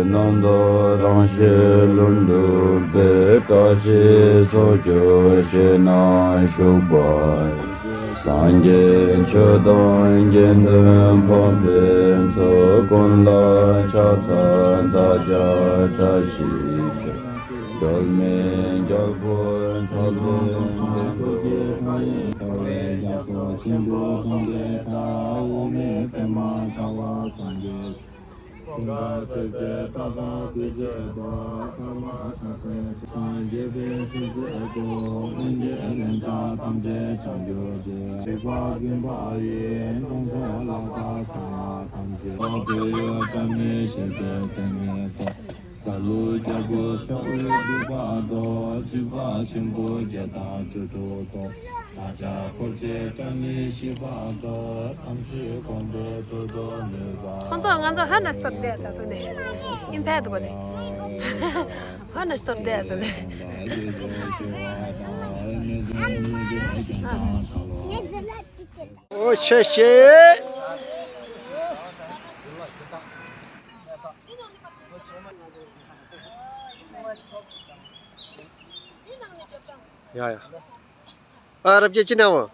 Nando Rangshe Lundu Betashi Sojo Shena Shubai Sanjen Chodon Gendun Pompin Sokonla Chapsan Daja Tashi Dolmen Jalpun Chalun Gendu Yaso Chindu Kongge Ta Ume Pema Tawa Sanje Kunga Suje Tata Suje Ba Kama Chase Sanje Be Suje Ego Unje Elencha Tamje Changyo Je Rigwa Gimba Aye Nongko Laka Sama Tamje Obe Kame Sheze Kame So Salu Jabu Salu Diba Do Jiba Chimbo Jeta Chuto To Aja Korje Kame Shiba Do Tamshi Konde Todo Neva Kansa hän står där då det. Inte här då det. Hän står där så det. Ôi xe xe. Ya ya. Arapça için ne var?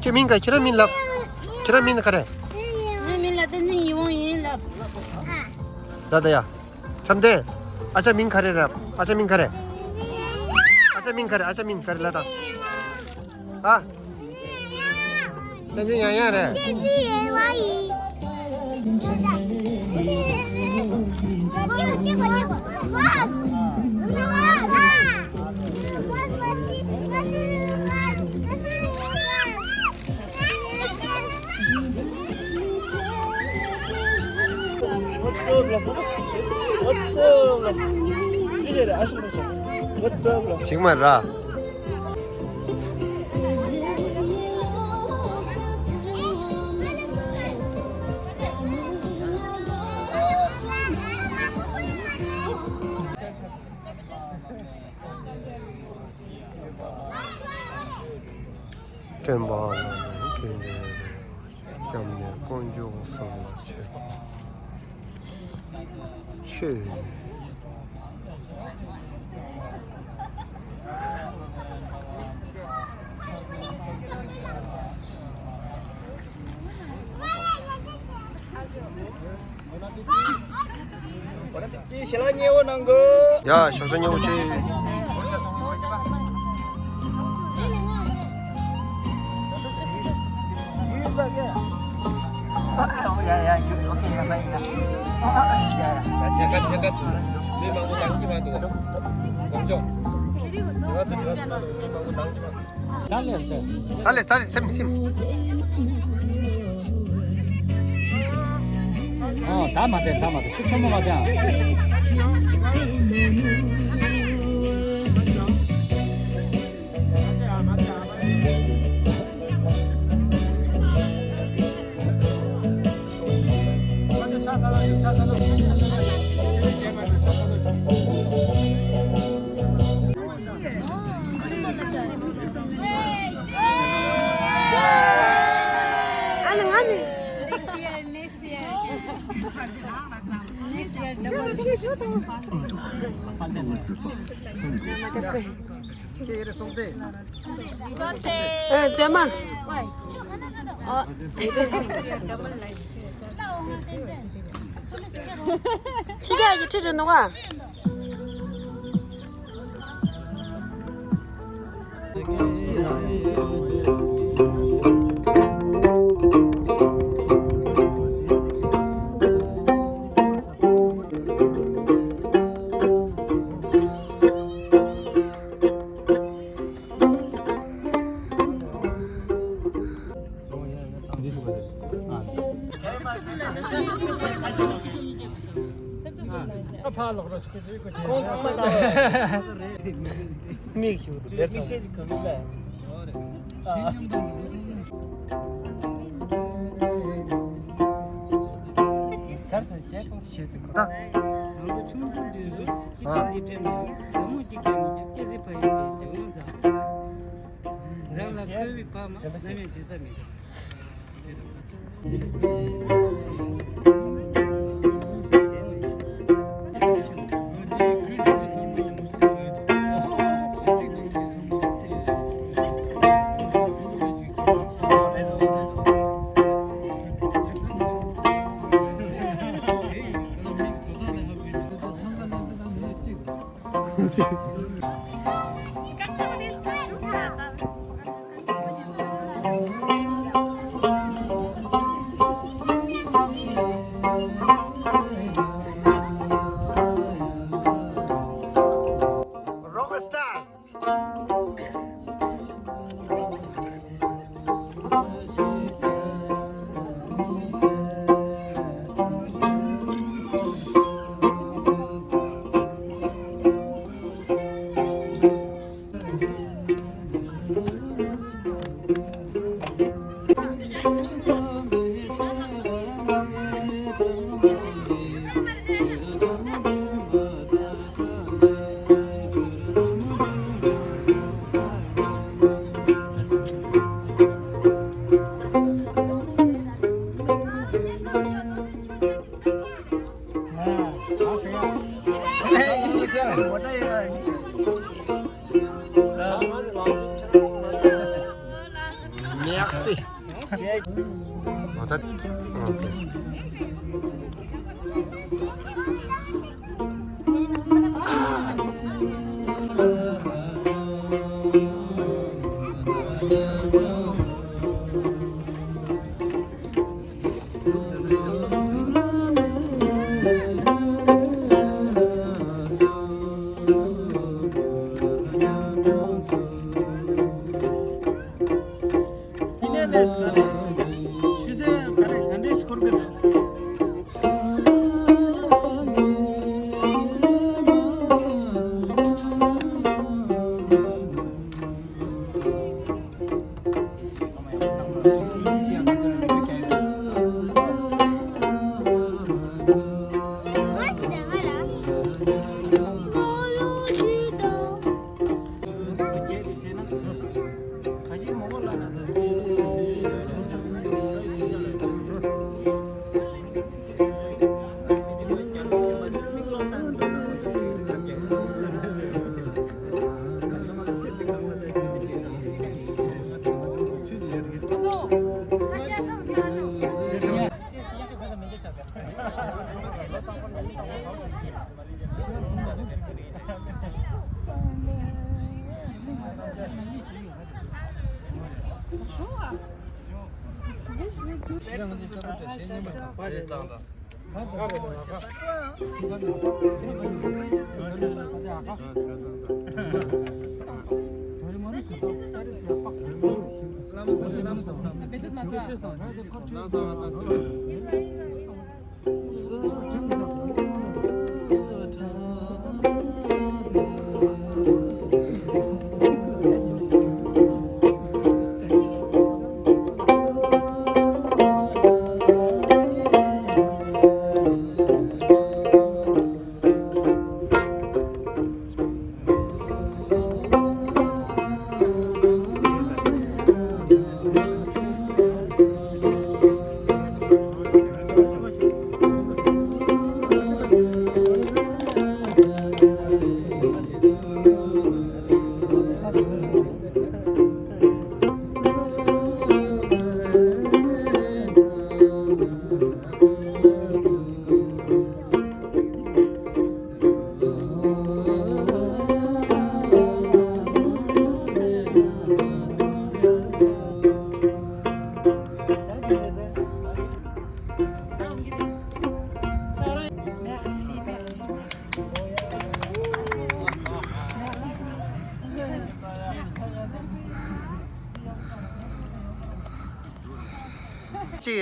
Kimin ka? Kira min lap. Kira min kare. Min lap ni yung lap. Dada ya. Samde. Acha min kare lap. Acha min kare. Acha min kare. Acha min kare lada. Ha? Nanti ya re. 지금 말이라. 전 경례 공주성 최 야,小孙牛去。Dale, sim. 다 맞아. 10초만 맞아. 잠만. 시계하기 틀은 너가. Merci.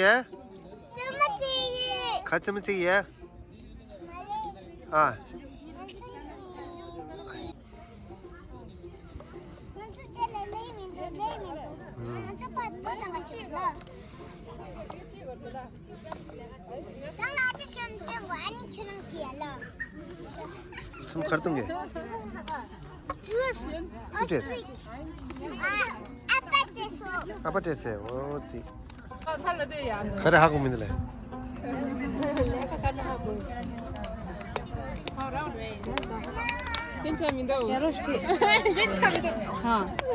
예? 쩌마찌. 가츠무치 예? 아, 좀 가르던 게. 스트레스. 아파트에서요. 어찌. 그래 하고 있는데. 괜찮습니다. 괜찮습니다.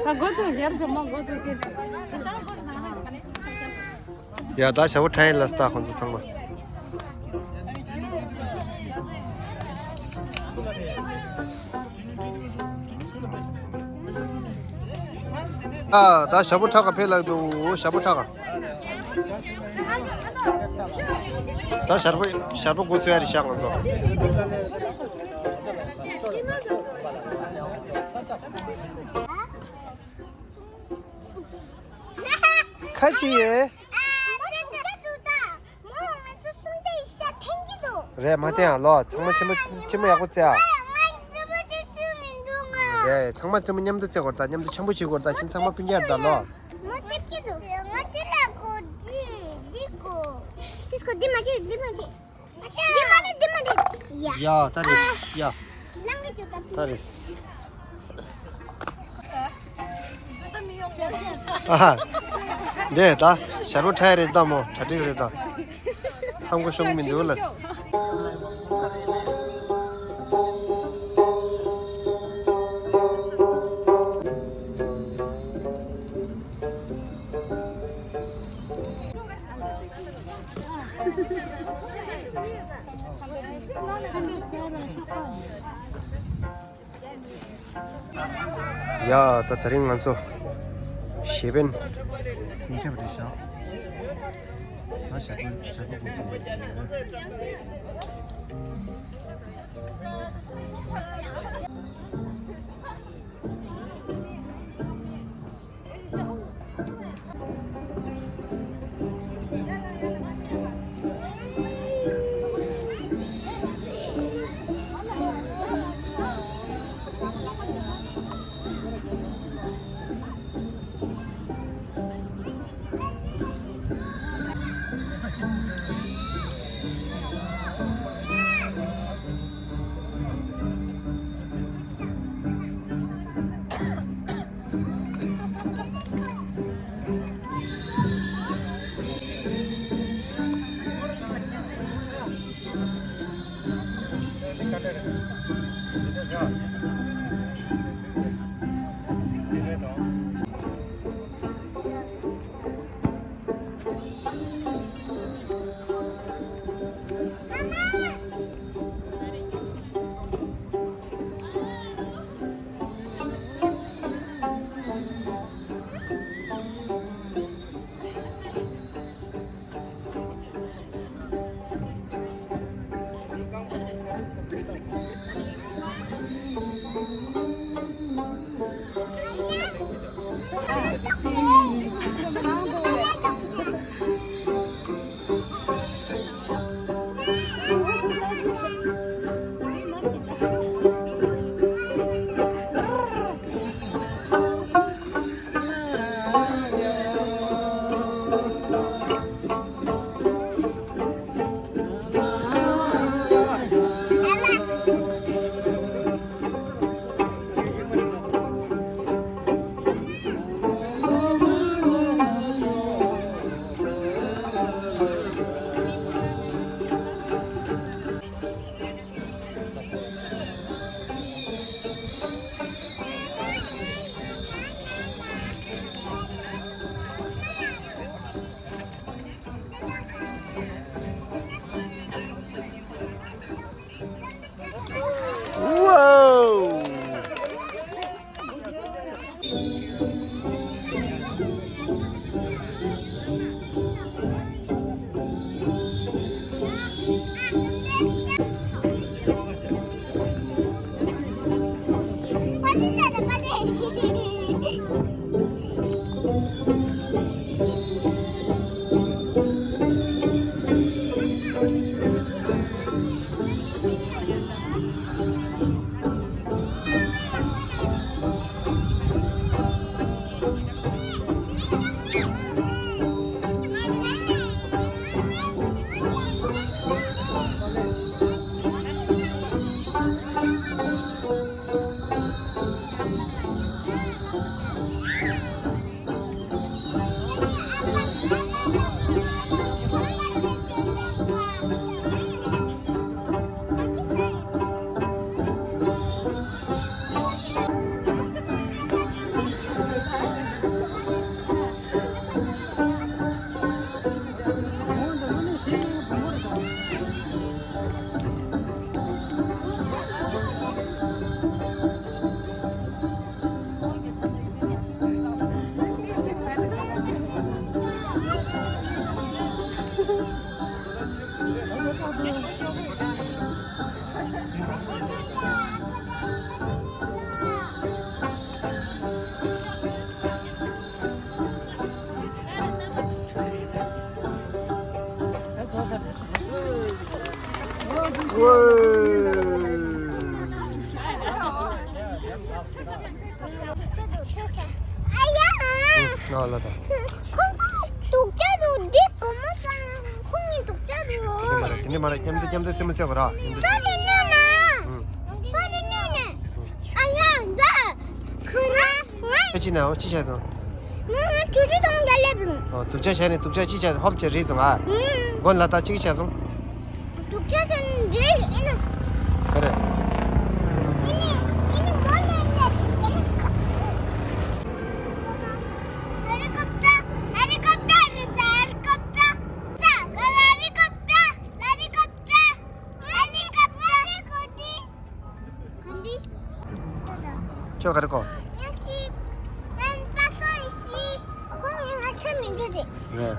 다 고쳐, 여러 점만 고쳐. 야, 나 샤워 타일 라스타 혼자 상마. 아, 나 샤워 타가 펠라도 샤워 타가. 나 샤워 고쳐야 돼 샤워 거. 같이 해. 그래 맞대야 너 정말 침을 야고 짜. 네 정말 좀 냠도 째고다 냠도 전부 치고다 신상만 빈지하다 너. 야 다리스 야 다리스. 아, 네, 나 샤르타이르다 뭐 다리르다. 한국 국민 놀랐어. 야, 다 다른 간소. 10은 인체 버리셔. 다 샤고 보지. 아야. 나올라다. 독자도 네 고마상 콩이 독자도 근데 말해 냠도 쓰면 써봐라. 소리 내나 소리 내나 아야 나 그래 해지나 지자도. 나 주주동 달래분 독자 전에 독자 지자 험체 리송아. 건 나다 지자송. 독자는 늘 이나 그래. ini mana helikopter helikopter helikopter helikopter 저 가르고. 야치 난 빠소이시 공룡아 처음인데 네.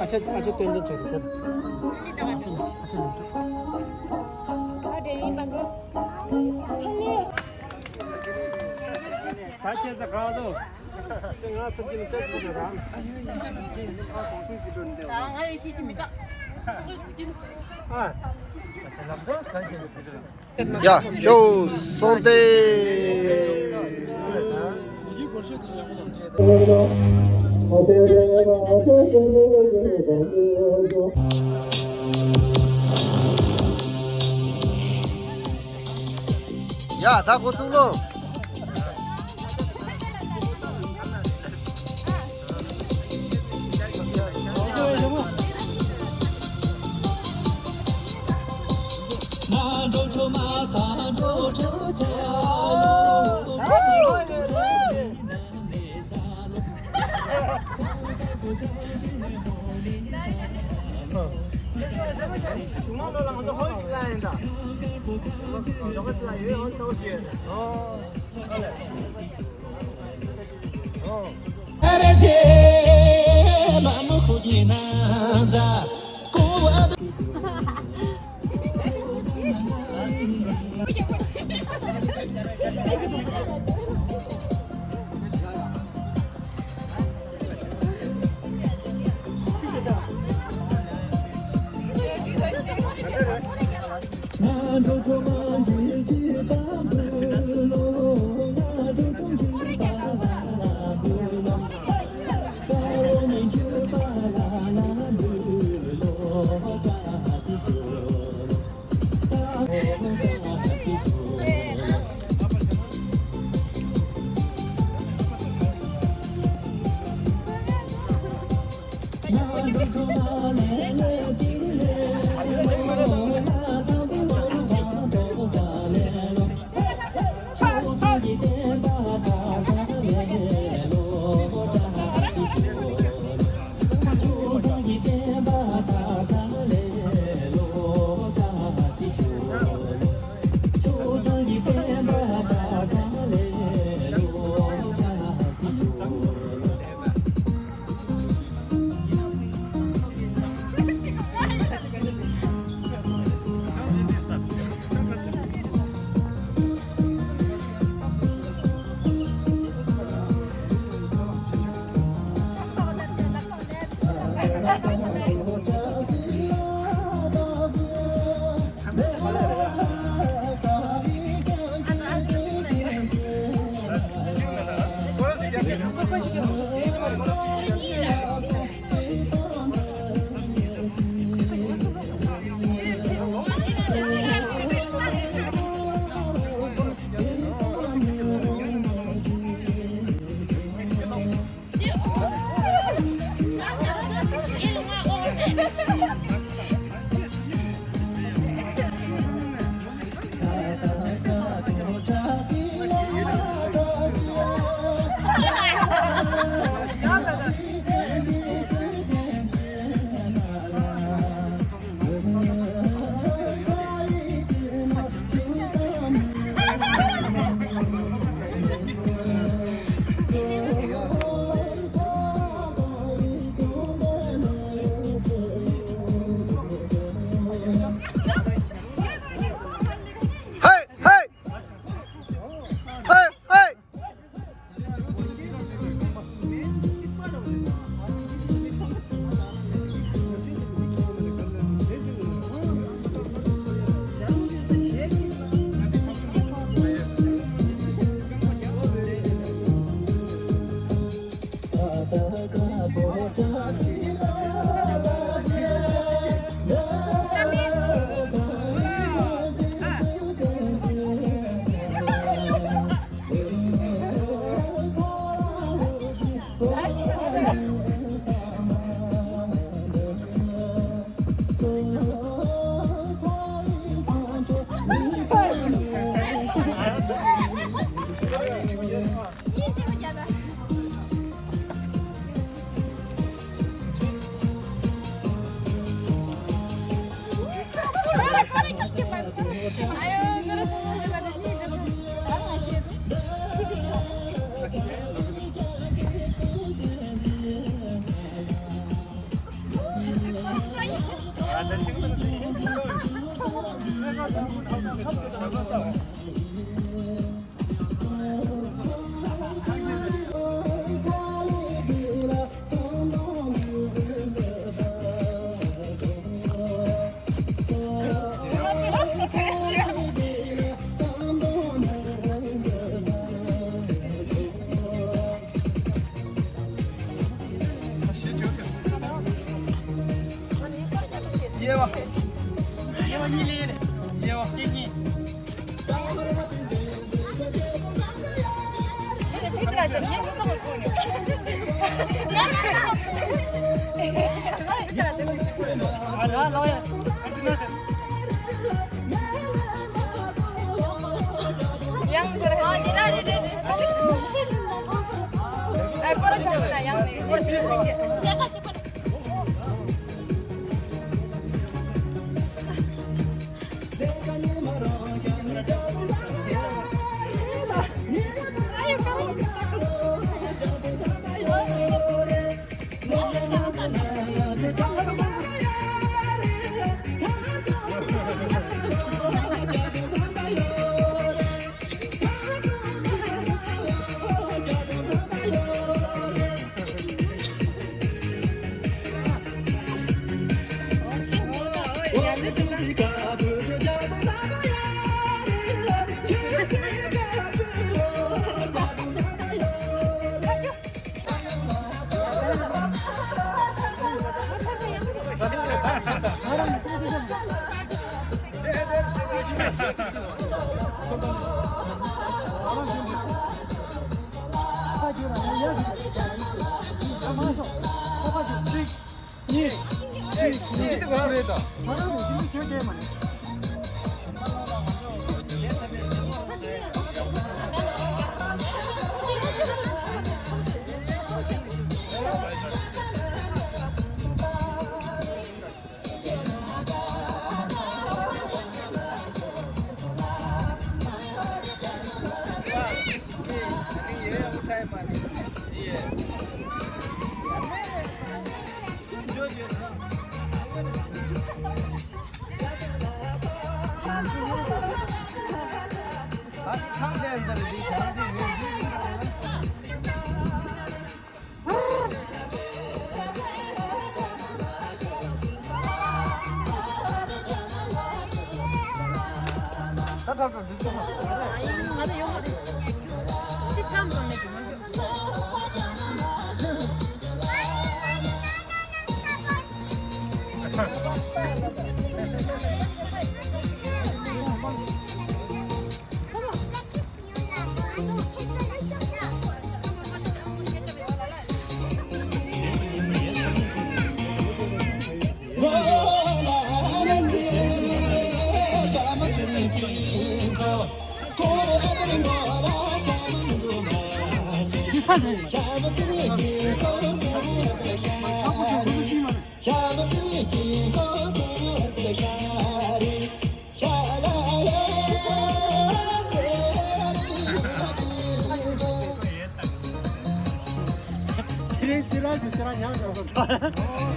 아차 또 있는 저리. 같이해서 가도 정아 스키는 저쪽으로 야, 쇼 손대. 야, 다 고통로.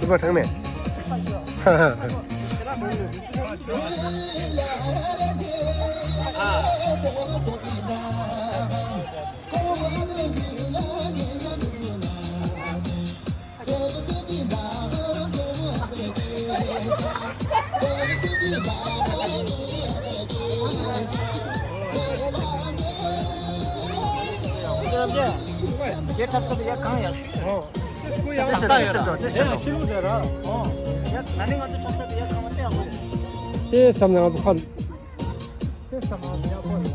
이거 정면. ये सामने का दुकान ये सामने का दुकान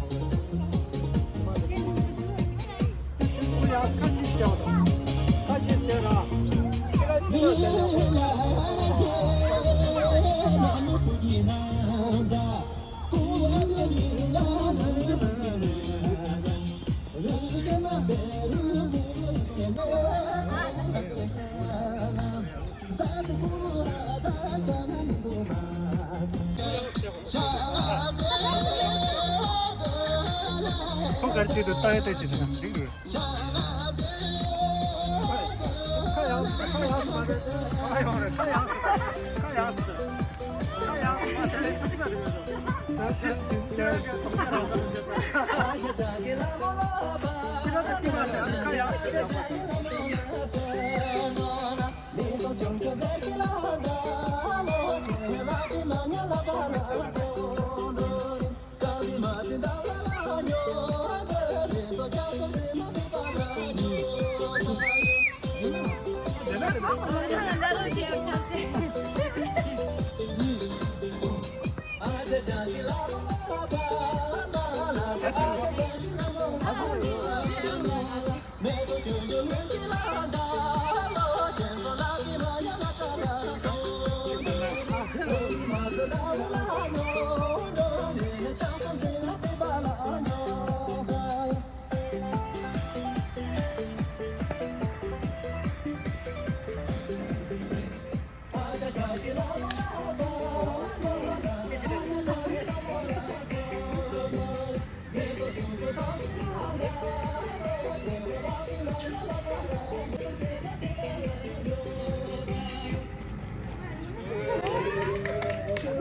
우리 아까 같이 있잖아 같이 있잖아 시간 가르치도 따야 되지 지금. 카양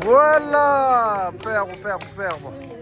Voilà, superbe, superbe, superbe.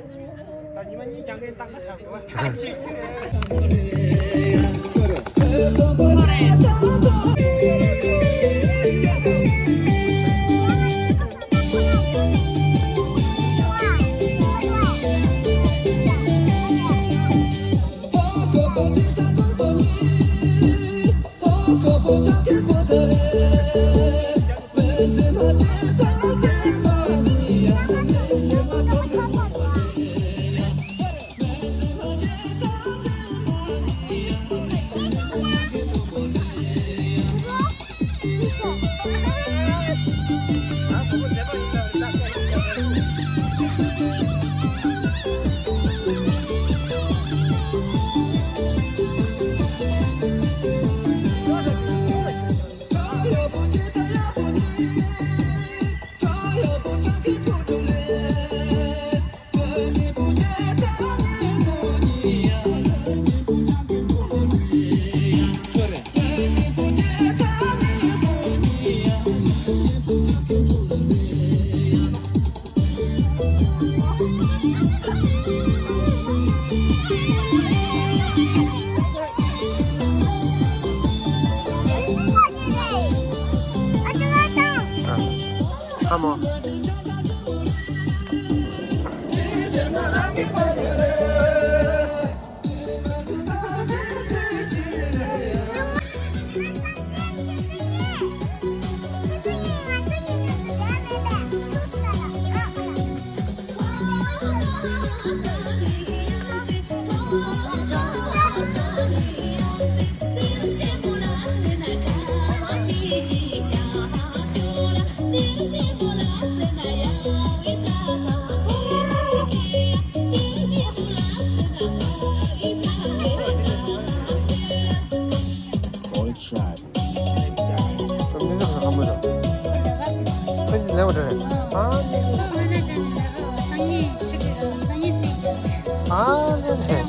Come on. 아, 네네.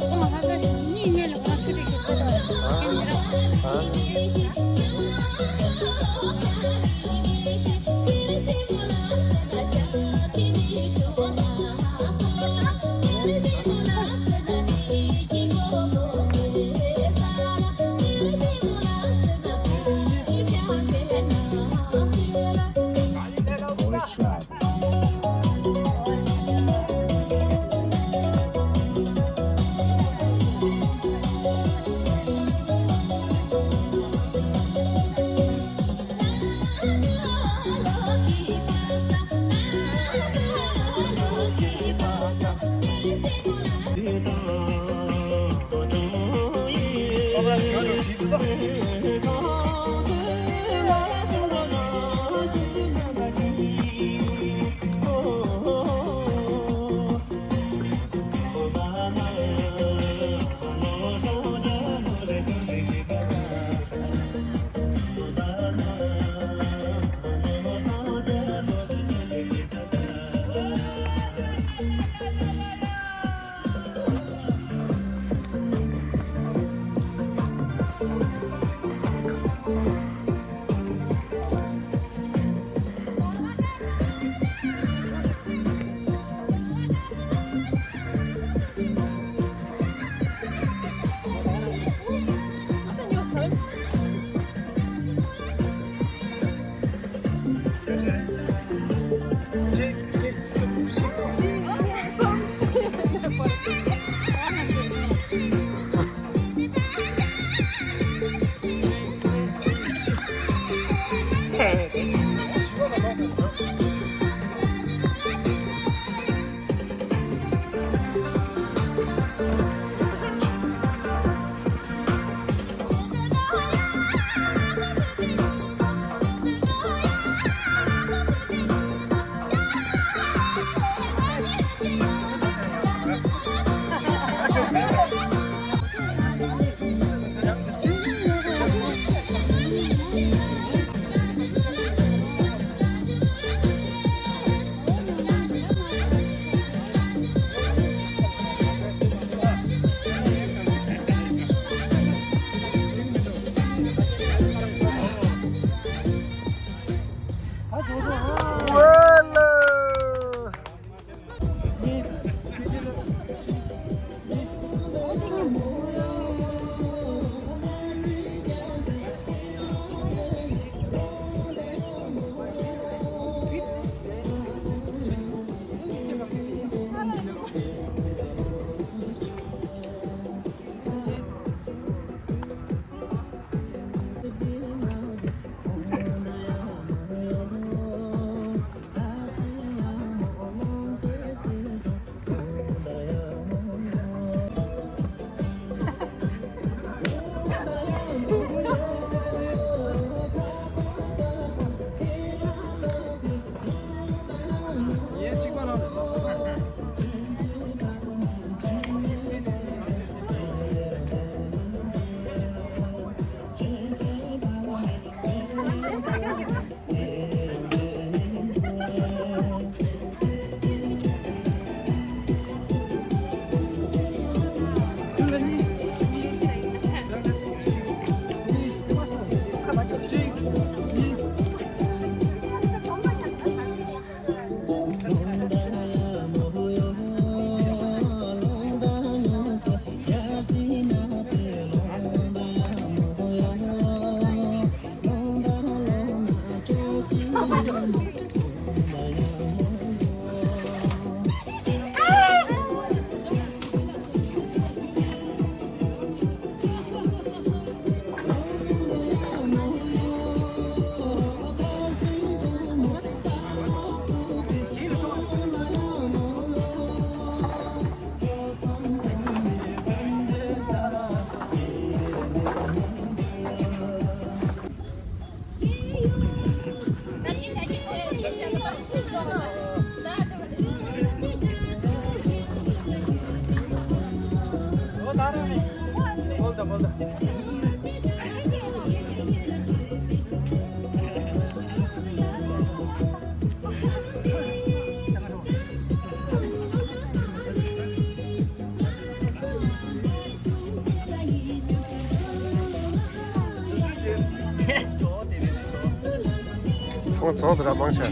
총 저들아 망쳐.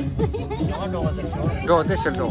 너 대실 로.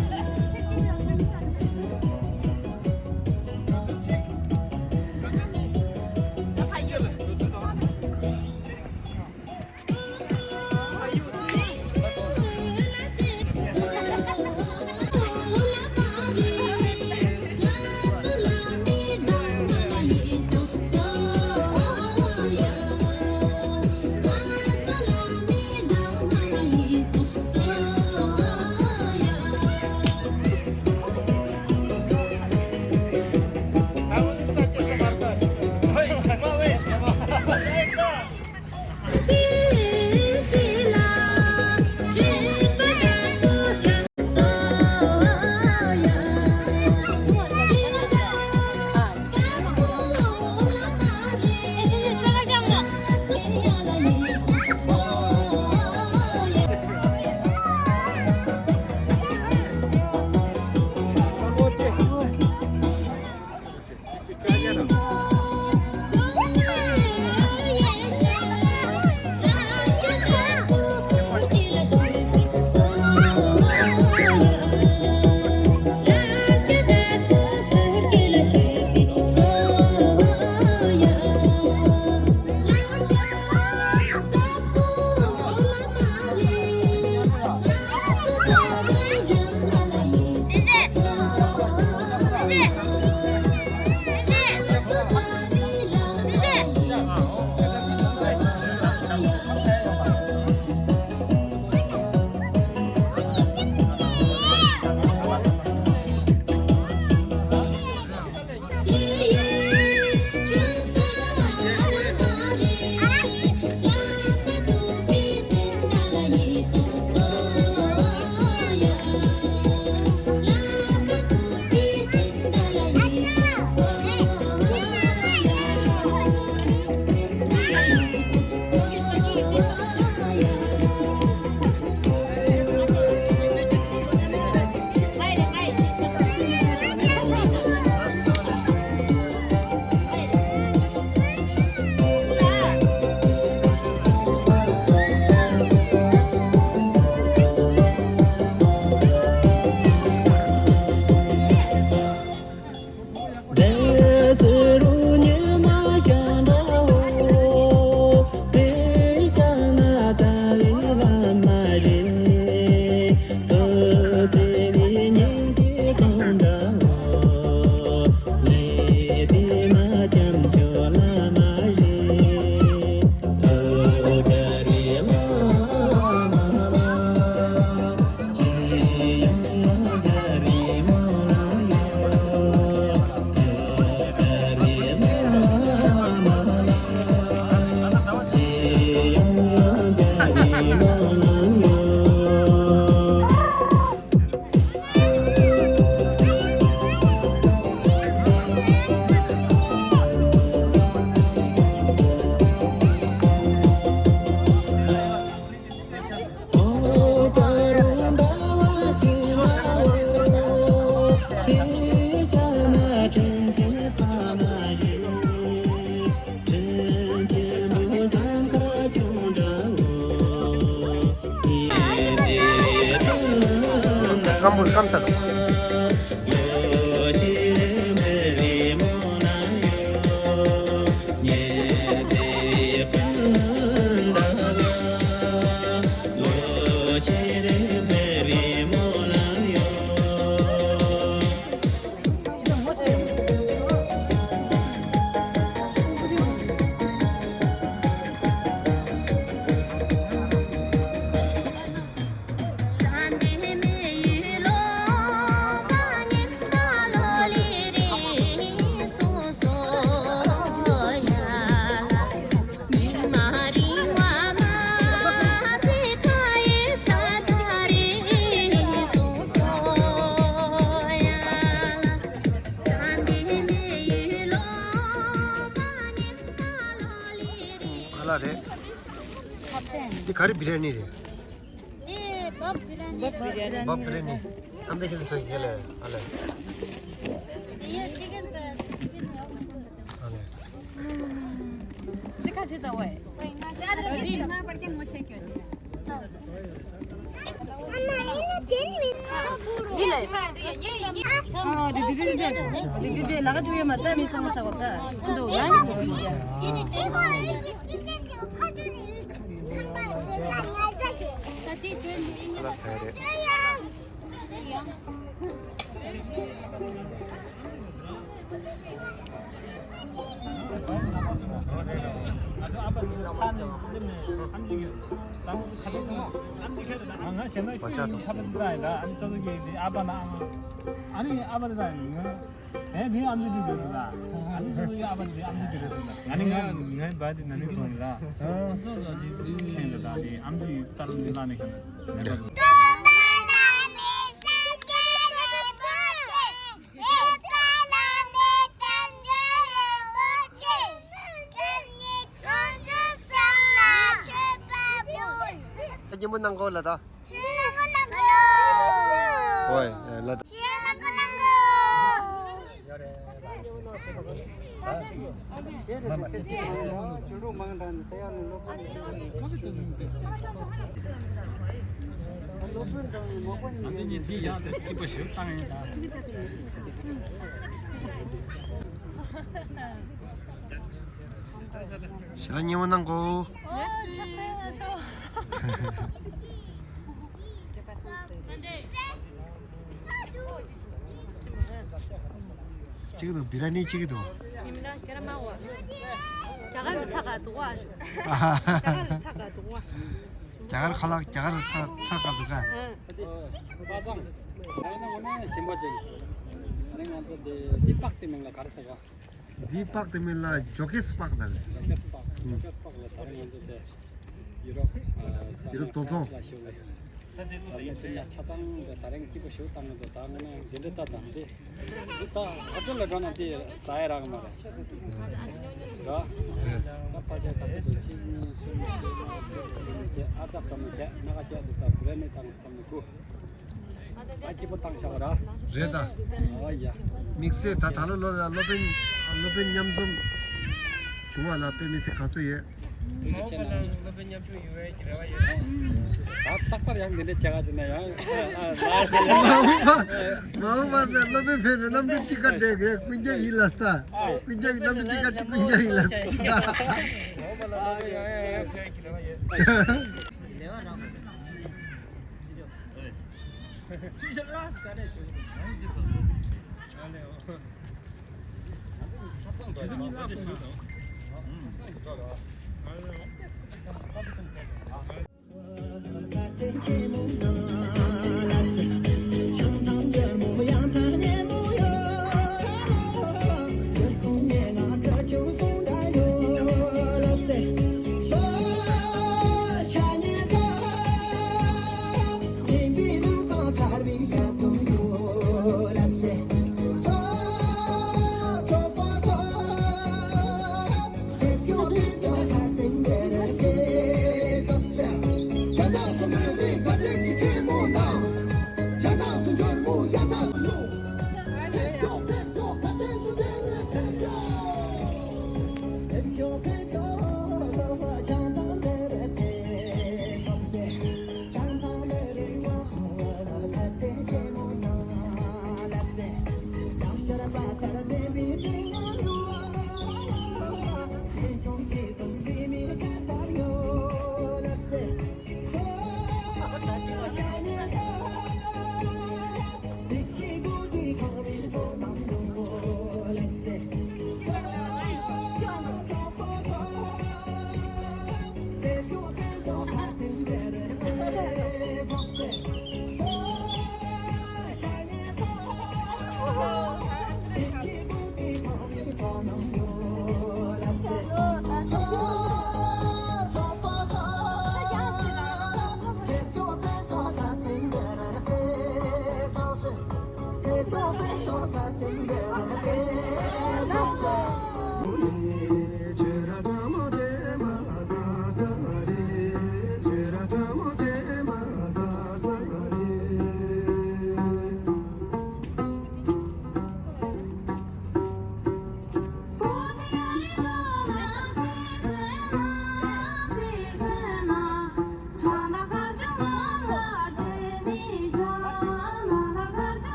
감사도. रे ये खाली बिरयानी रे ए बब बिरयानी बब बिरयानी हम देखे तो खेले आले ये चिकन आले देखा से तो वही ना पड़ के मुझे क्यों 이래. 리디디 나가지고 맞다미 상사고다. 근데 왜 이거 이제 카드를 알았어 그래. 아니 아버지가 네 아버지 되는다. 아니 저기 아버지 되는다. 아니 내 바디 나는 돈이라. 저기 행동다. 아버지 따르는 나네. Saja menang kau lah dah. Oi, lah. Siapa yang menang kau? 지금도 비라니 지금도. 자갈 차가 도와줘. 차가 도와. 자갈 칼라 자갈 차가 누가? 바방 나는 오늘 심보적이 나는 안서 디팍 때문에 가르쳐가 Dipak temila jokes pak dah. 조케스 박을 다른 연주대 유럽 유럽 도통. 그냥 차장 다른 기부 쉬었다는 것도 다음에는 된다던데 일단 어떤 거는 사이라고 말해 가 아빠제 같은 지금 아작 좀 이제 나가지 않다 브레네 땅 담고 아직부터 당사가라 Reda. 아야 Mix에 다 다른 로벤 냠좀 중화나 빼면서 가서 예. 딱 봐도 양 내내 제가 주네요 mau mana lebih benar nampak tiket deh, kunci hilas ta, kunci nampak tiket kunci hilas.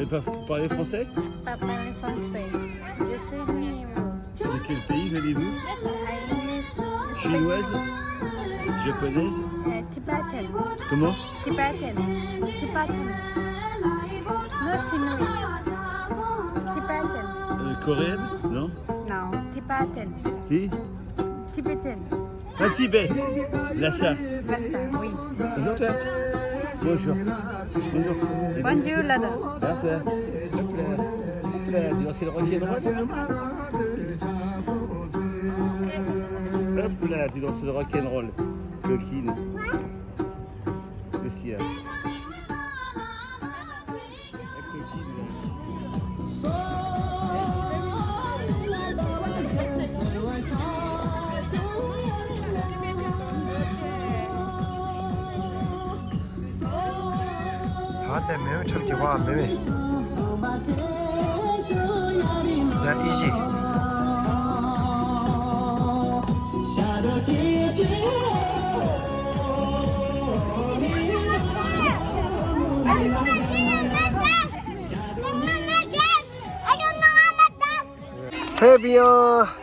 pas parler français? Pas parler français. Je suis niveau. De quel pays venez-vous? English. Chinoise? Japonaise? Tibetan. Comment? Tibetan. Tibetan. No chinois. Tibetan. Coréenne? Non? Non, Tibetan. Si? Tibetan. Un Tibet. Lhasa. Lhasa, oui. Bonjour Claire. Bonjour. Bonjour. Bonjour, Lada. Ah, Claire. Claire, tu danses le rock'n'roll? Hop là, tu danses le rock'n'roll. Coquine. Qu'est-ce qu'il y a? La coquine, là. 다한테 매우 참 좋아 매매. 야 이지. 태비야.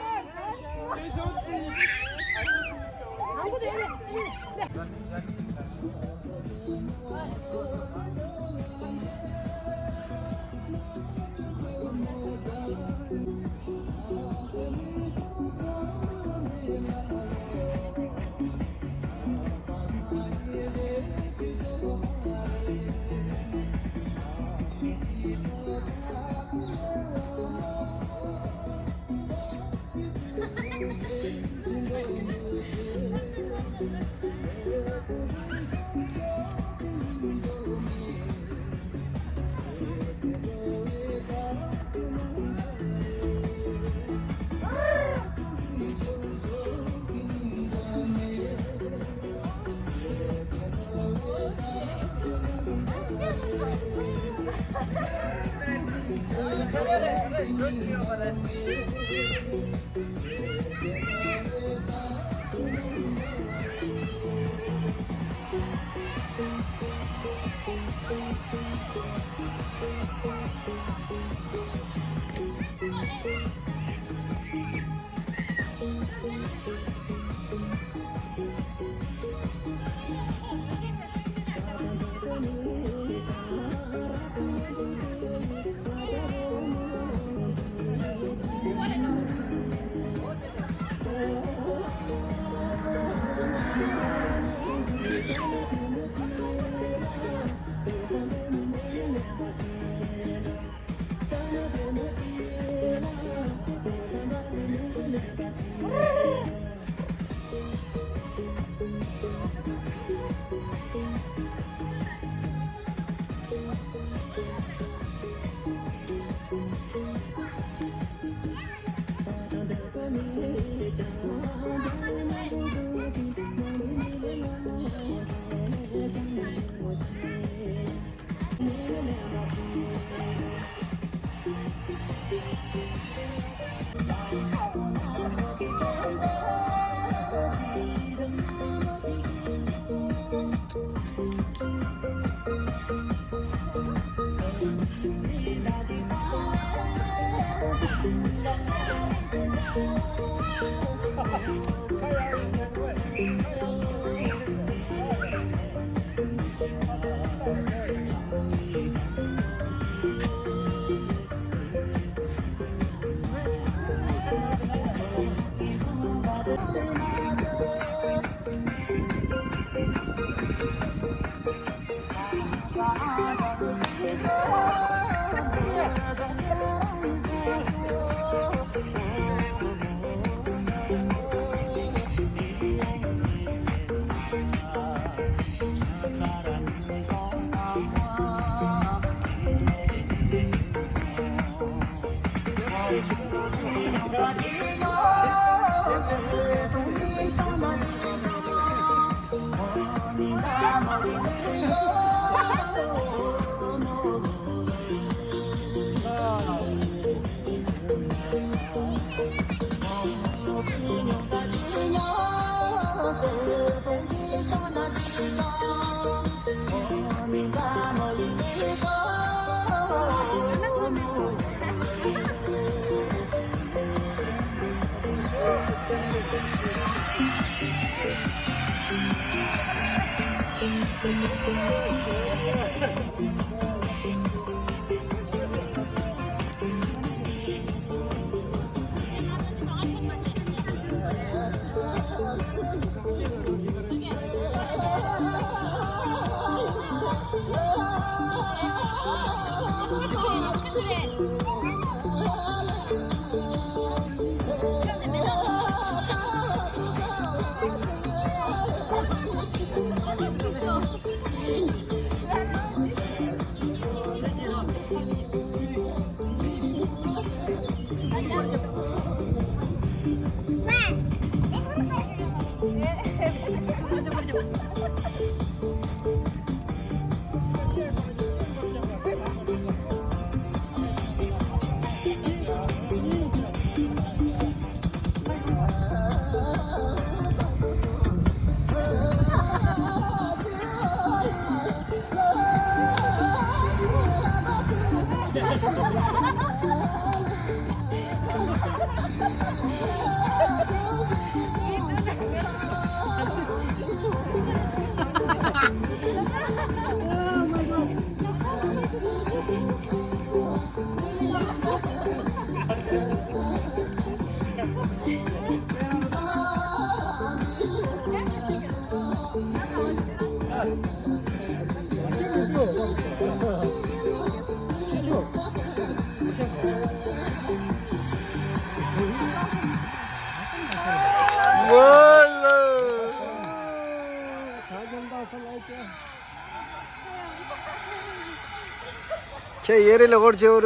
걔 얘를 거르죠루.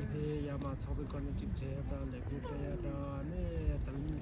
이게 아마 저들 거는 좀 제가 레고페야다네 달리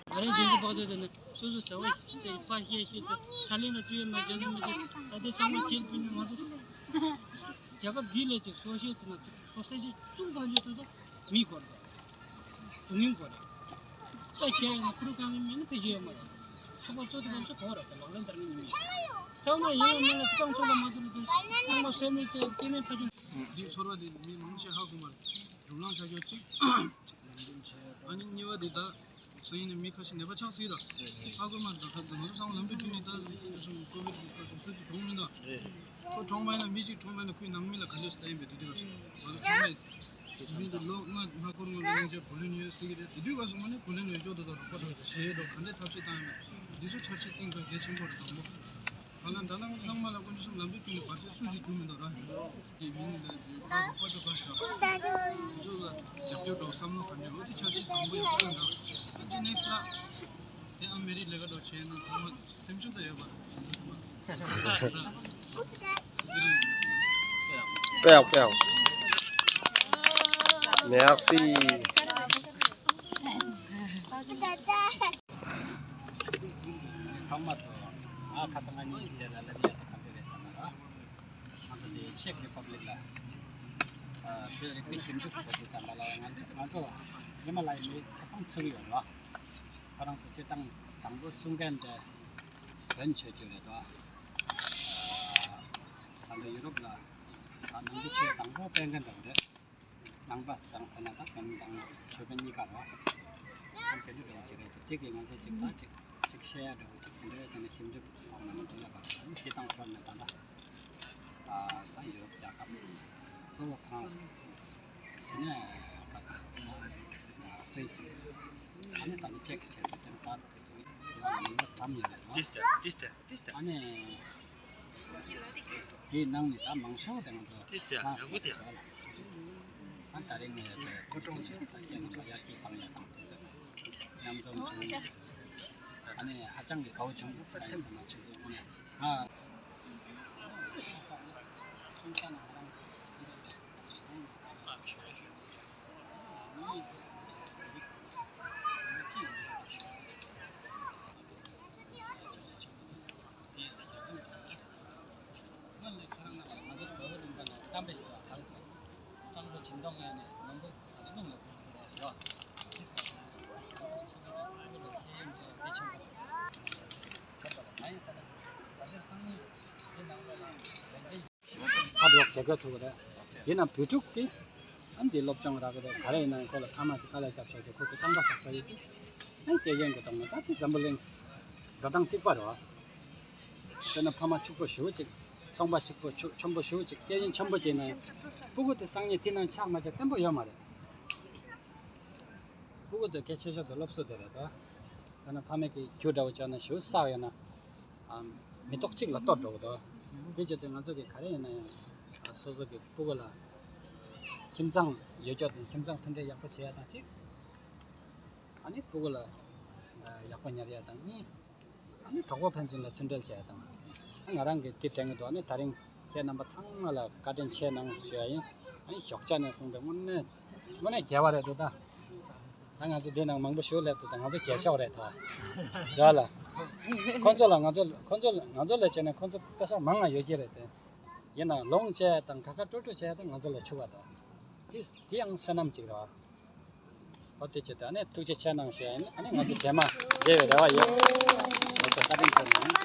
अरे जिनको बहुत देने सुसु सवाई से पास ये खाली ना तुझे मैं जन्म में अरे समझ चल पीने मत जब गीले चीज सोचिए तो मत सोचिए चुप हो जाए तो मी कर दो तुम्हीं कर तो क्या है पूरा काम में नहीं पिजिए मत सब तो बंचो खबर है लॉन्ग टर्म में सब में ये मैंने कम से कम मत लो हम सेमी के में पजन दी छोड़वा दी मनुष्य हाउ कुमार रुलान जागोची 아니 니와디다 저희는 미카시 네바 창스이라 하고만 더 너무 상황 넘비니까 좀 고백 좀 수지 동민다 또 정말은 미지 정말은 그 남미라 간데스 타임에 드디어 맞아 정말 우리도 로나 하고는 이제 볼리니어 시기를 드디어 가서 만에 볼리니어 저도 더 받아 제도 간데 탑시 타임에 디저 처치 띵거 계신 거를 너무 하나 다른 상만하고 좀 남비니 같이 수지 동민다라 이 민인데 다 빠져 가서 저가 옆쪽으로 삼는 관계 어디 처치 방법이 있는가 이제 넥스라 내가 메리 레가도 체는 한번 샘춘도 해봐 빼요 빼요. merci. 토마토 아 카타마니 데라라디아 칸데레스나라 산데 체크 리퍼블릭라 그 비심죽 거기 살라라는 맞죠 히말라야에 차창 소리가 프랑스 최장 당부 순간데 벤처들도 안데 유럽나 남미치 당부 뱅간다 그래 남바 당선하다 뱅당 주변이가로 한테도 제가 되게 먼저 직시해야 되고 근데 저는 힘좀 하는 거 돌아가 기당 표현을 한다 딱 유럽 약간 소 프랑스 그냥 같이 space. 안에 다 체크 체크 되는 다. Tiste. 안에 이 낭이 다 망쳐 되는 거. Tiste. Yagutia. 한 달에 뭐 보통 제가 가야기 방향 담죠. 양점 안에 하장기 가오청 같은 거 맞추고 아 하도 개가 그래. 얘는 부족기 안디 럽정을 그래. 가래 있는 걸 아마 가래 잡혀서 그렇게 담가서 이게 한 개인 거 담는 다 잠불린 가당 찍바로. 저는 파마 축구 쉬우지. 성바 축구 전부 쉬우지. 개인 전부 지는 부고도 상에 뛰는 차 맞아 템포 여 말이야. 부고도 개체적도 없어더라도 저는 밤에 그 교다고 저는 쉬우 싸워나 미톡직라 떠도도 이제 내가 저기 가래는 소속이 보고라 김장 여자들 김장 튼데 약간 제야 다지 아니 보고라 약간 야리야 다니 아니 더고 편진다 튼들 제야 다 나랑 게 팁장도 안에 다른 제 넘버 상말라 가든 체능 수야이 아니 적자는 성도 문에 개발해도다 당아도 되는 방법 쉬울래도 당아도 개셔래다 잘라 건설 전에 건설 빼서 망아 얘기를 때 얘나 롱제 땅 가까 쫄쫄제 등 건설을 추가다 디양 선남 찍어 어떻게 안에 두제 채널 쉐인 아니 가지 제마 제외와 예 그래서 다른 거는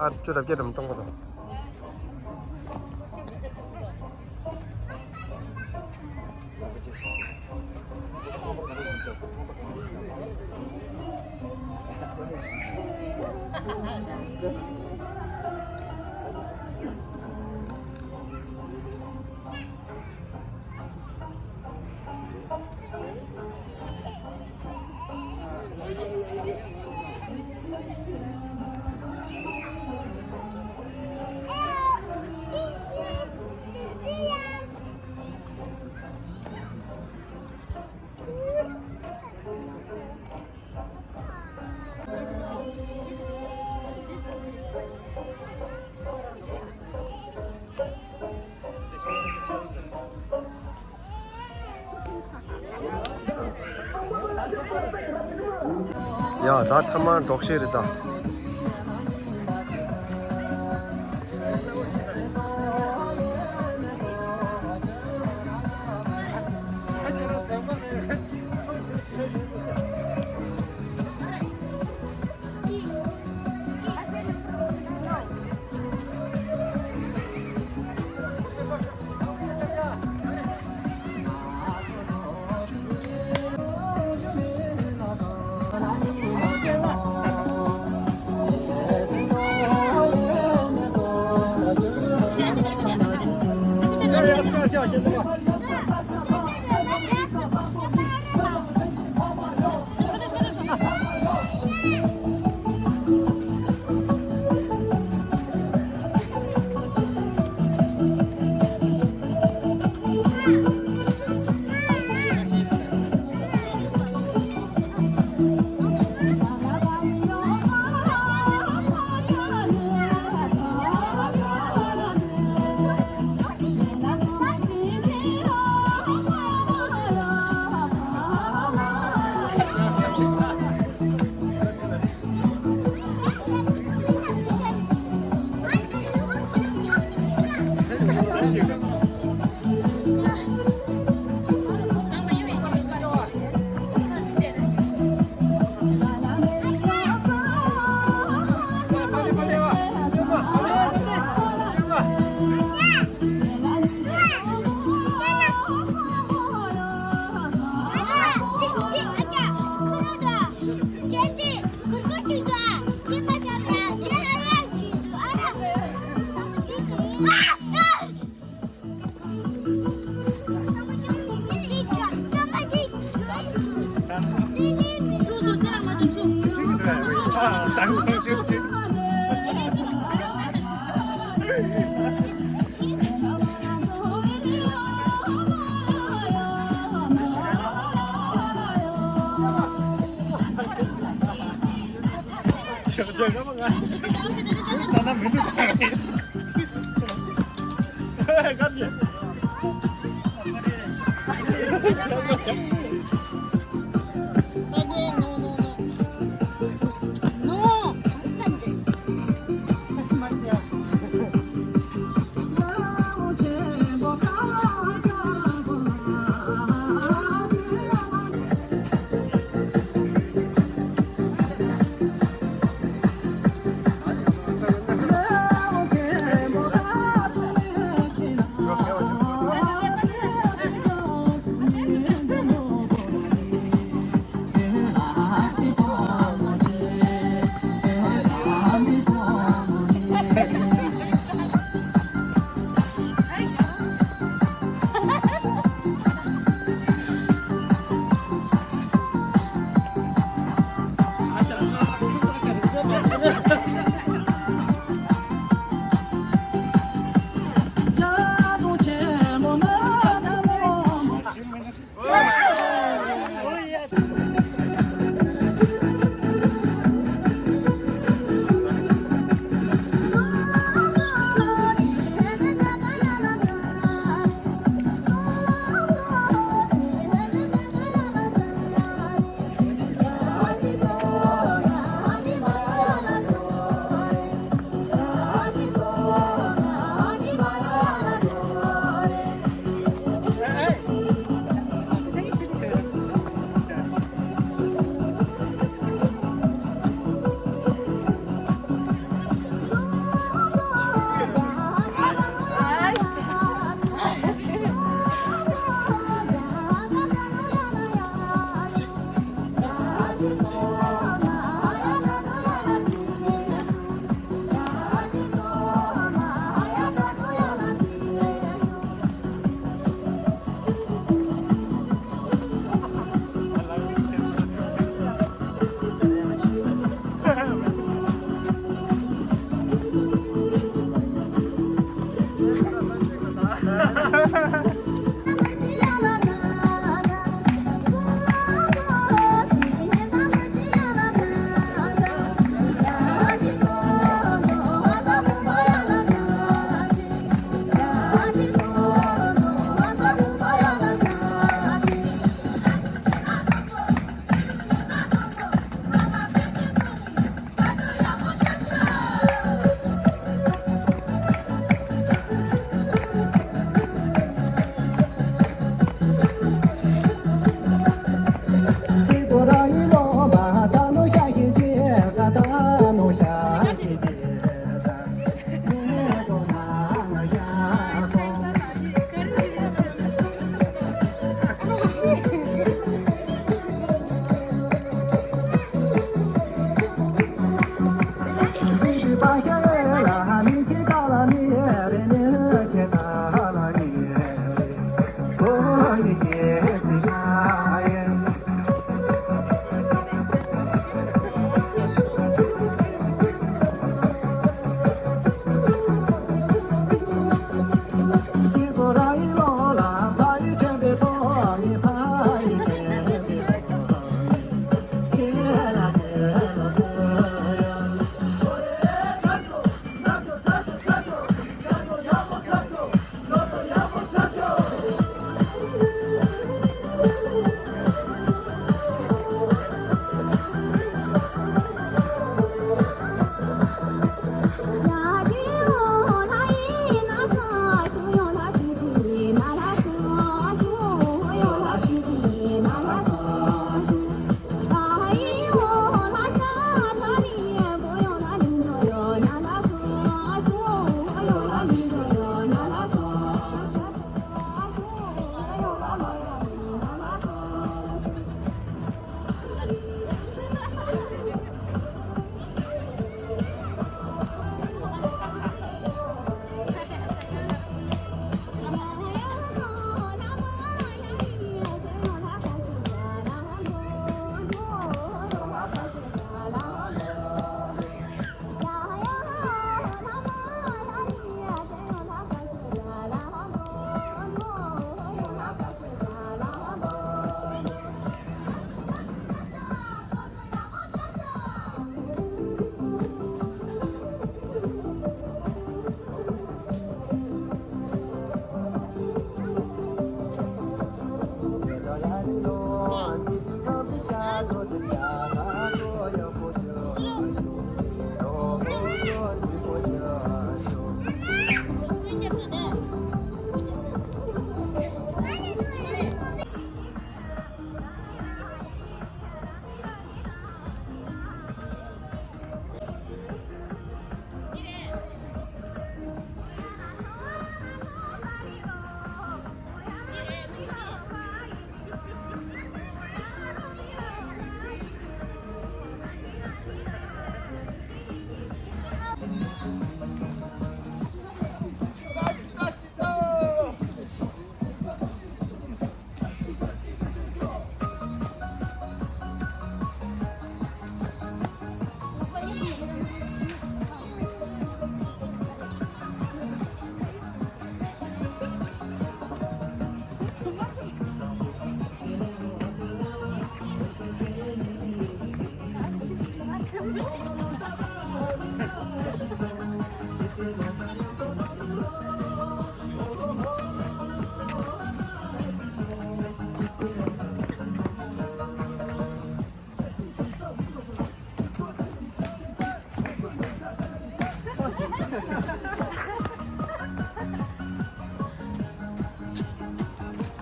아주랍 게름 똥거다 야, 다 타만 독실이다.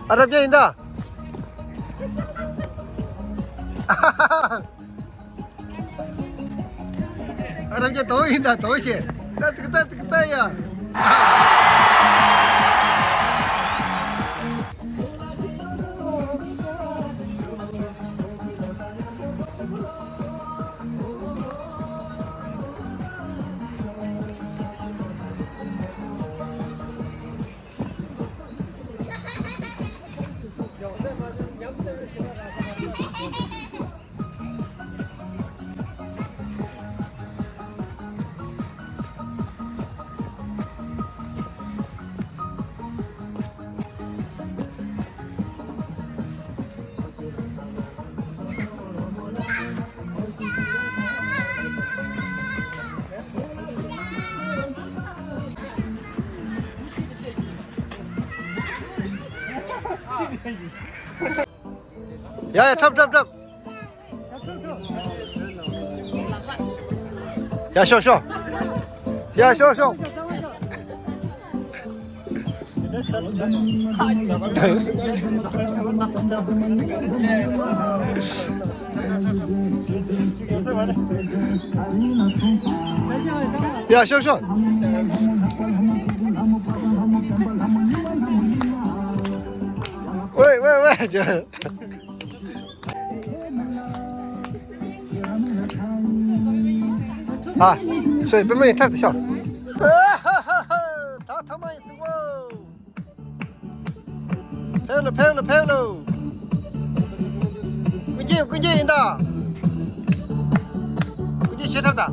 아랍계인다. 아랍계 도인다 도시. 따뜻따뜻따야. 야야 탑. 야 쇼. 야 쇼. 야 쇼. 왜 저. 아, 所以本本也太笑。他他妈也是我。拍了。滚进的。滚进学堂的。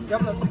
Amen.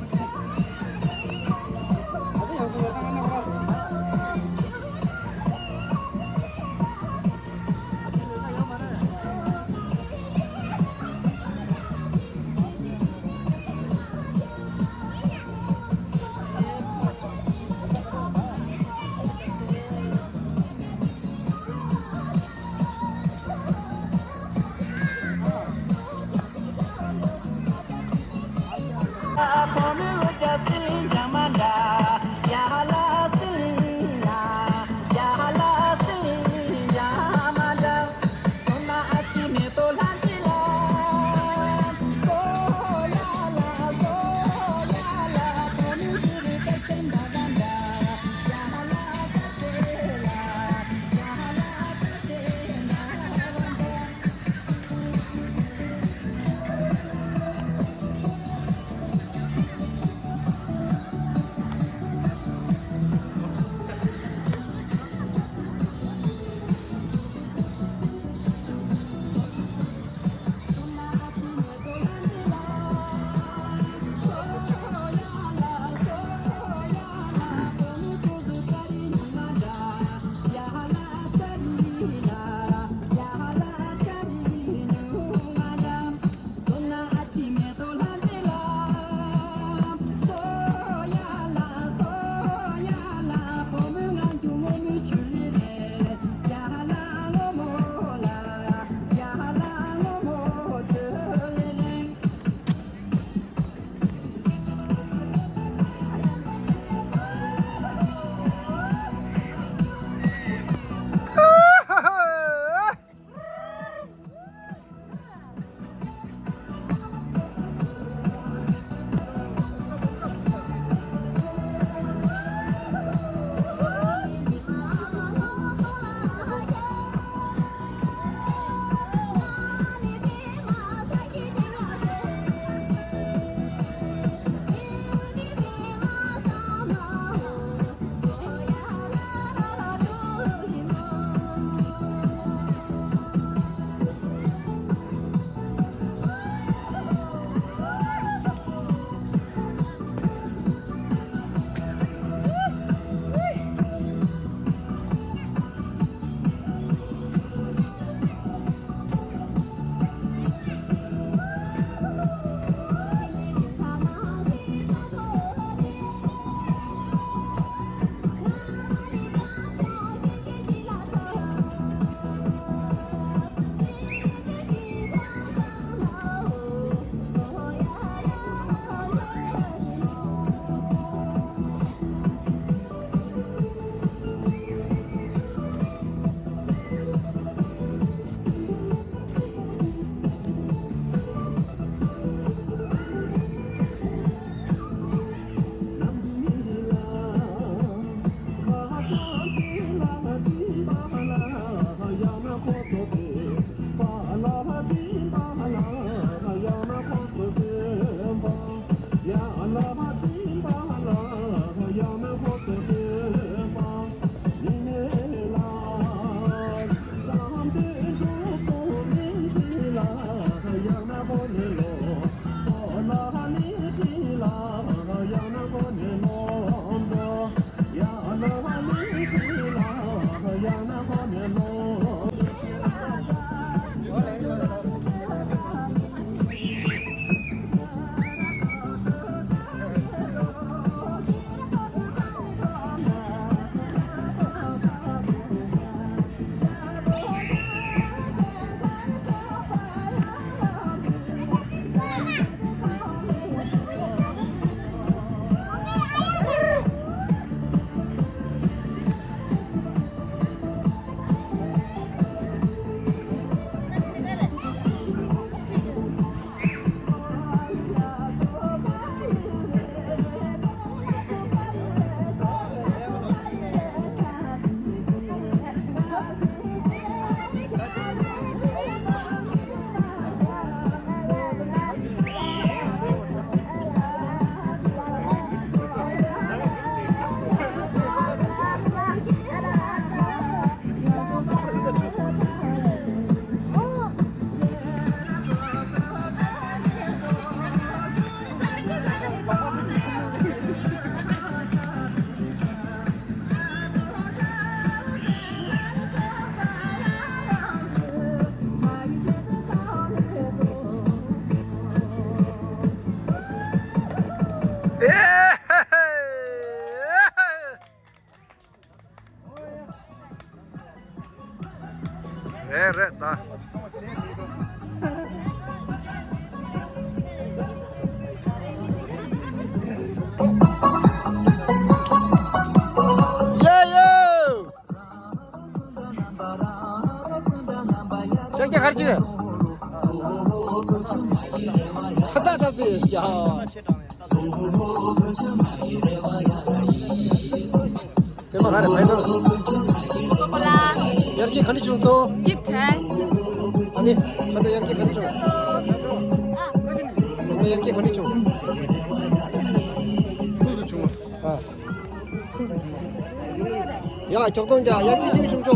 다. 야요! 저기 가르치네. 하다 답지. 야. 대박 가래 파이널. Coca-Cola. 10개 간이 줬어. Keep try. 아니, 근데 10개 간이 줬어. 정말 10개 간이 줬어. 아. 야, 적당히 10개 중에 좀 줘.